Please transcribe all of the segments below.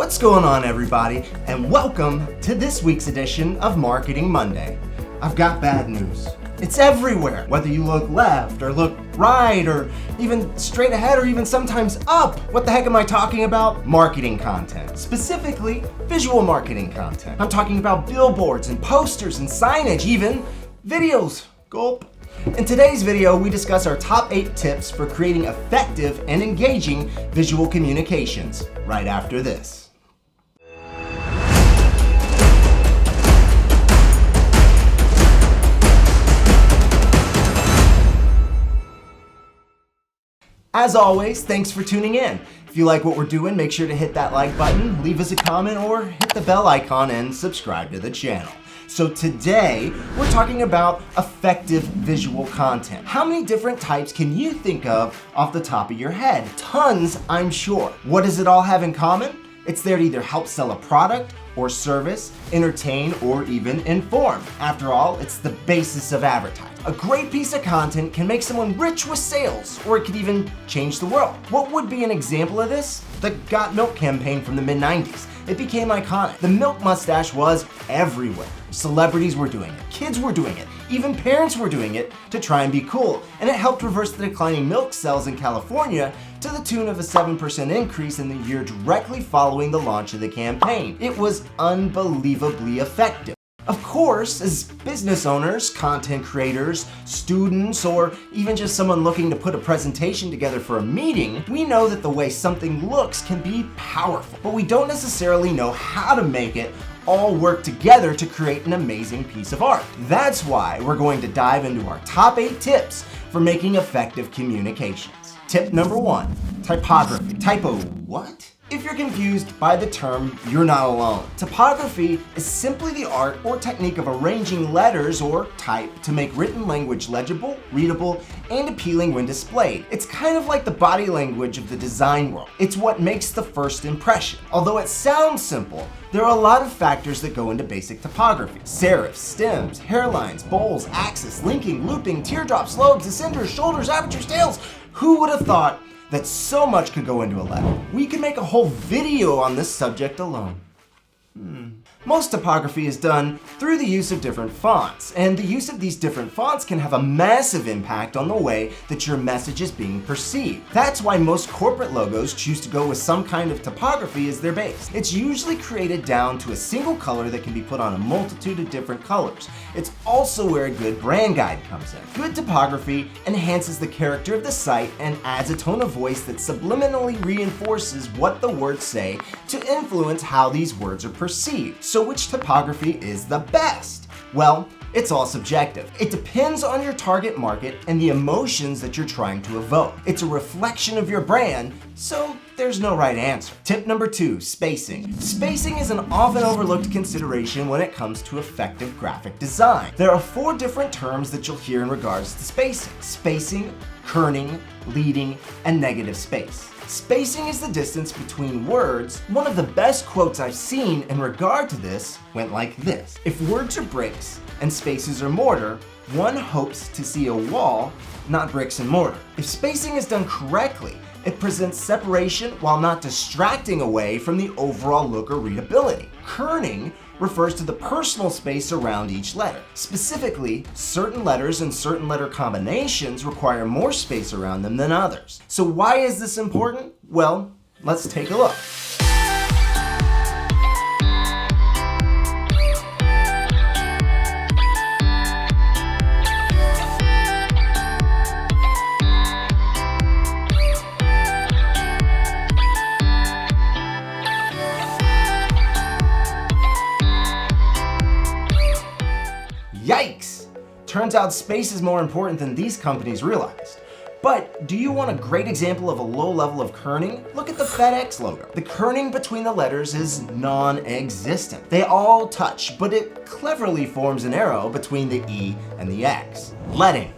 What's going on, everybody, and welcome to this week's edition of Marketing Monday. I've got bad news. It's everywhere. Whether you look left or look right or even straight ahead or even sometimes up. What the heck am I talking about? Marketing content. Specifically, visual marketing content. I'm talking about billboards and posters and signage, even videos. Gulp. In today's video, we discuss our top 8 tips for creating effective and engaging visual communications right after this. As always, thanks for tuning in. If you like what we're doing, make sure to hit that like button, leave us a comment, or hit the bell icon and subscribe to the channel. So today, we're talking about effective visual content. How many different types can you think of off the top of your head? Tons, I'm sure. What does it all have in common? It's there to either help sell a product or service, entertain, or even inform. After all, it's the basis of advertising. A great piece of content can make someone rich with sales, or it could even change the world. What would be an example of this? The Got Milk campaign from the mid-90s. It became iconic. The milk mustache was everywhere. Celebrities were doing it, kids were doing it, even parents were doing it to try and be cool. And it helped reverse the declining milk sales in California to the tune of a 7% increase in the year directly following the launch of the campaign. It was unbelievably effective. Of course, as business owners, content creators, students, or even just someone looking to put a presentation together for a meeting, we know that the way something looks can be powerful, but we don't necessarily know how to make it all work together to create an amazing piece of art. That's why we're going to dive into our top 8 tips for making effective communications. Tip number 1, typography. Typo what? If you're confused by the term, you're not alone. Typography is simply the art or technique of arranging letters or type to make written language legible, readable, and appealing when displayed. It's kind of like the body language of the design world. It's what makes the first impression. Although it sounds simple, there are a lot of factors that go into basic typography. Serifs, stems, hairlines, bowls, axis, linking, looping, teardrops, lobes, ascenders, shoulders, apertures, tails. Who would have thought that so much could go into a letter? We could make a whole video on this subject alone. Most typography is done through the use of different fonts, and the use of these different fonts can have a massive impact on the way that your message is being perceived. That's why most corporate logos choose to go with some kind of typography as their base. It's usually created down to a single color that can be put on a multitude of different colors. It's also where a good brand guide comes in. Good typography enhances the character of the site and adds a tone of voice that subliminally reinforces what the words say to influence how these words are perceived. So which typography is the best? Well, it's all subjective. It depends on your target market and the emotions that you're trying to evoke. It's a reflection of your brand, so there's no right answer. Tip number 2, spacing. Spacing is an often overlooked consideration when it comes to effective graphic design. There are 4 different terms that you'll hear in regards to spacing. Spacing, kerning, leading, and negative space. Spacing is the distance between words. One of the best quotes I've seen in regard to this went like this: if words are bricks and spaces are mortar, one hopes to see a wall, not bricks and mortar. If spacing is done correctly, it presents separation while not distracting away from the overall look or readability. Kerning refers to the personal space around each letter. Specifically, certain letters and certain letter combinations require more space around them than others. So why is this important? Well, let's take a look. Yikes! Turns out space is more important than these companies realized. But do you want a great example of a low level of kerning? Look at the FedEx logo. The kerning between the letters is non-existent. They all touch, but it cleverly forms an arrow between the E and the X. Leading,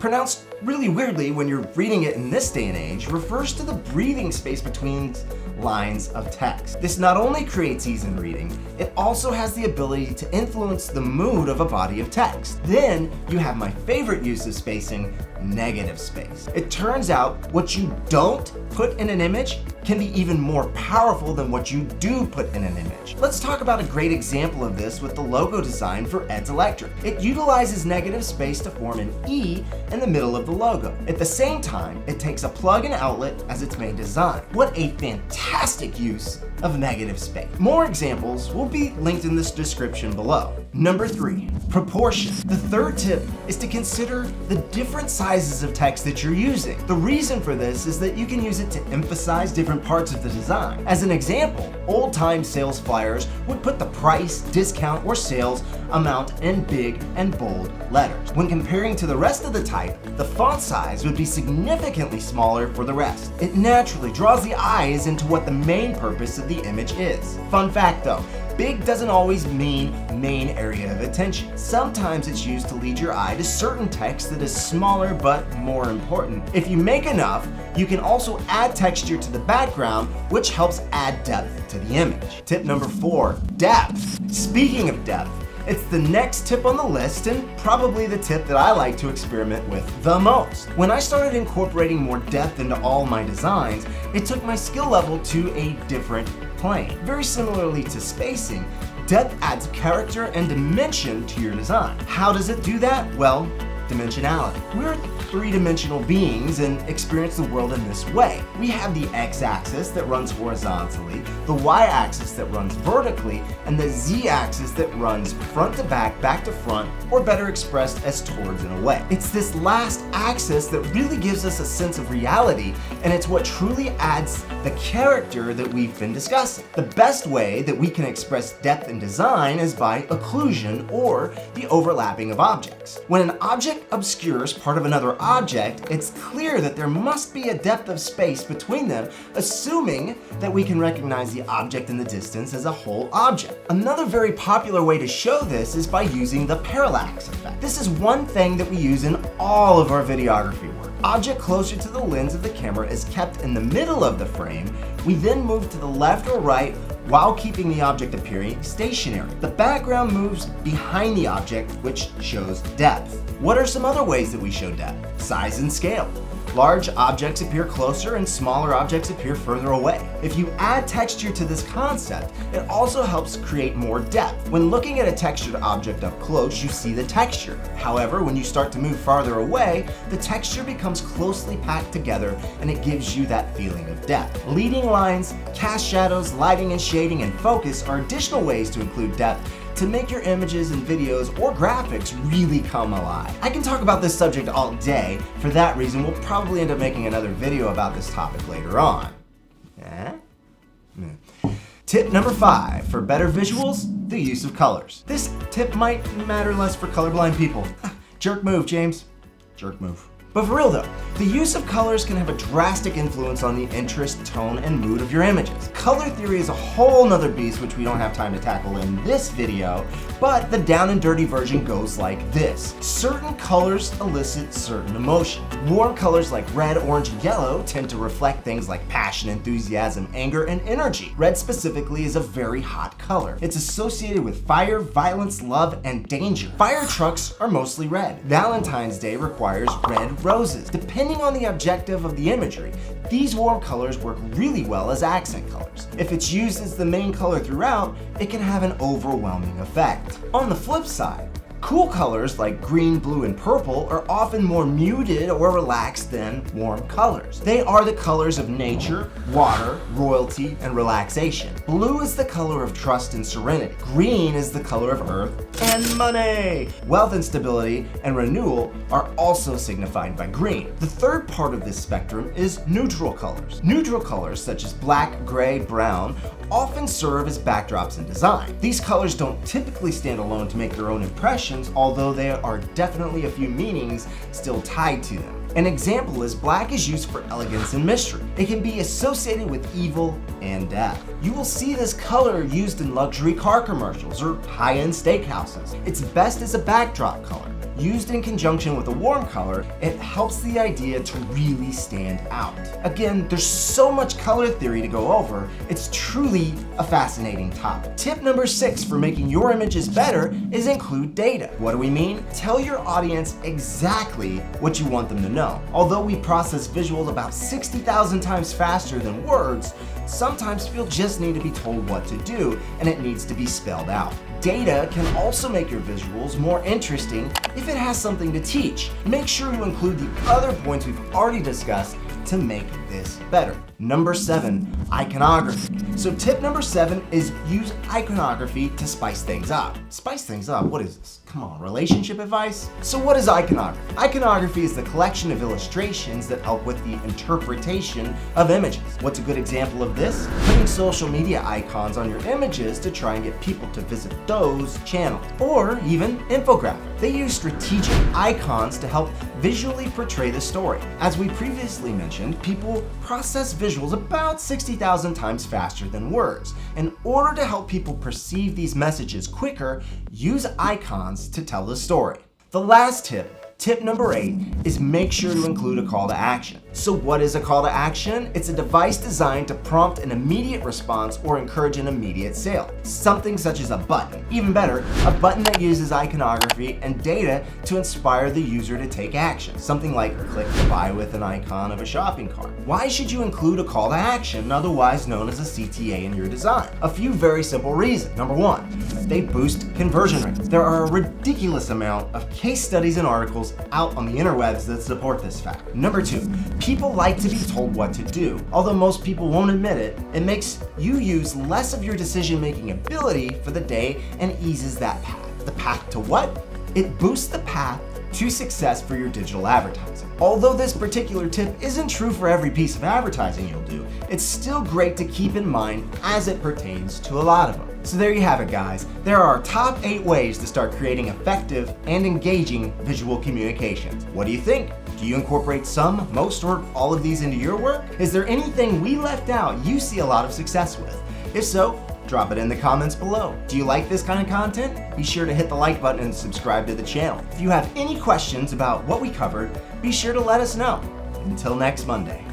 pronounced really weirdly when you're reading it in this day and age, refers to the breathing space between lines of text. This not only creates ease in reading, it also has the ability to influence the mood of a body of text. Then you have my favorite use of spacing, negative space. It turns out what you don't put in an image can be even more powerful than what you do put in an image. Let's talk about a great example of this with the logo design for Ed's Electric. It utilizes negative space to form an E in the middle of the logo. At the same time, it takes a plug and outlet as its main design. What a fantastic use of negative space. More examples will be linked in this description below. Number 3, proportion. The third tip is to consider the different sizes of text that you're using. The reason for this is that you can use it to emphasize different parts of the design. As an example, old-time sales flyers would put the price, discount, or sales amount in big and bold letters. When comparing to the rest of the type, the font size would be significantly smaller for the rest. It naturally draws the eyes into what the main purpose of the image is. Fun fact though, big doesn't always mean main area of attention. Sometimes it's used to lead your eye to certain text that is smaller but more important. If you make enough, you can also add texture to the background, which helps add depth to the image. Tip number 4, depth. Speaking of depth, it's the next tip on the list and probably the tip that I like to experiment with the most. When I started incorporating more depth into all my designs, it took my skill level to a different plane. Very similarly to spacing, depth adds character and dimension to your design. How does it do that? Well, dimensionality. We're three-dimensional beings and experience the world in this way. We have the x-axis that runs horizontally, the y-axis that runs vertically, and the z-axis that runs front to back to front, or better expressed as towards and away. It's this last axis that really gives us a sense of reality, and it's what truly adds the character that we've been discussing. The best way that we can express depth in design is by occlusion, or the overlapping of objects. When an object obscures part of another object, it's clear that there must be a depth of space between them, assuming that we can recognize the object in the distance as a whole object. Another very popular way to show this is by using the parallax effect. This is one thing that we use in all of our videography work. Object closer to the lens of the camera is kept in the middle of the frame. We then move to the left or right while keeping the object appearing stationary. The background moves behind the object, which shows depth. What are some other ways that we show depth? Size and scale. Large objects appear closer and smaller objects appear further away. If you add texture to this concept, it also helps create more depth. When looking at a textured object up close, you see the texture. However, when you start to move farther away, the texture becomes closely packed together and it gives you that feeling of depth. Leading lines, cast shadows, lighting and shading, and focus are additional ways to include depth to make your images and videos or graphics really come alive. I can talk about this subject all day. For that reason, we'll probably end up making another video about this topic later on. Tip number 5, for better visuals, the use of colors. This tip might matter less for colorblind people. Jerk move, James. Jerk move. But for real though, the use of colors can have a drastic influence on the interest, tone, and mood of your images. Color theory is a whole nother beast which we don't have time to tackle in this video, but the down and dirty version goes like this. Certain colors elicit certain emotion. Warm colors like red, orange, and yellow tend to reflect things like passion, enthusiasm, anger, and energy. Red specifically is a very hot color. It's associated with fire, violence, love, and danger. Fire trucks are mostly red. Valentine's Day requires red roses. Depending on the objective of the imagery, these warm colors work really well as accent colors. If it's used as the main color throughout, it can have an overwhelming effect. On the flip side, cool colors like green, blue, and purple are often more muted or relaxed than warm colors. They are the colors of nature, water, royalty, and relaxation. Blue is the color of trust and serenity. Green is the color of earth and money. Wealth and stability and renewal are also signified by green. The third part of this spectrum is neutral colors. Neutral colors such as black, gray, brown often serve as backdrops in design. These colors don't typically stand alone to make their own impressions, although there are definitely a few meanings still tied to them. An example is black is used for elegance and mystery. It can be associated with evil and death. You will see this color used in luxury car commercials or high-end steakhouses. It's best as a backdrop color. Used in conjunction with a warm color, it helps the idea to really stand out. Again, there's so much color theory to go over, it's truly a fascinating topic. Tip number 6 for making your images better is include data. What do we mean? Tell your audience exactly what you want them to know. Although we process visuals about 60,000 times faster than words, sometimes people just need to be told what to do, and it needs to be spelled out. Data can also make your visuals more interesting if it has something to teach. Make sure you include the other points we've already discussed to make this better. Number 7, iconography. So tip number 7 is use iconography to spice things up. Spice things up? What is this? Come on, relationship advice? So what is iconography? Iconography is the collection of illustrations that help with the interpretation of images. What's a good example of this? Putting social media icons on your images to try and get people to visit those channels. Or even infographics. They use strategic icons to help visually portray the story. As we previously mentioned, people process visuals about 60,000 times faster than words. In order to help people perceive these messages quicker, use icons to tell the story. The last tip number 8, is make sure to include a call to action. So what is a call to action? It's a device designed to prompt an immediate response or encourage an immediate sale. Something such as a button. Even better, a button that uses iconography and data to inspire the user to take action. Something like click to buy with an icon of a shopping cart. Why should you include a call to action, otherwise known as a CTA, in your design? A few very simple reasons. Number 1, they boost conversion rates. There are a ridiculous amount of case studies and articles out on the interwebs that support this fact. Number 2, people like to be told what to do. Although most people won't admit it, it makes you use less of your decision-making ability for the day and eases that path. The path to what? It boosts the path to success for your digital advertising. Although this particular tip isn't true for every piece of advertising you'll do, it's still great to keep in mind as it pertains to a lot of them. So there you have it, guys. There are our top 8 ways to start creating effective and engaging visual communications. What do you think? Do you incorporate some, most, or all of these into your work? Is there anything we left out you see a lot of success with? If so, drop it in the comments below. Do you like this kind of content? Be sure to hit the like button and subscribe to the channel. If you have any questions about what we covered, be sure to let us know. Until next Monday.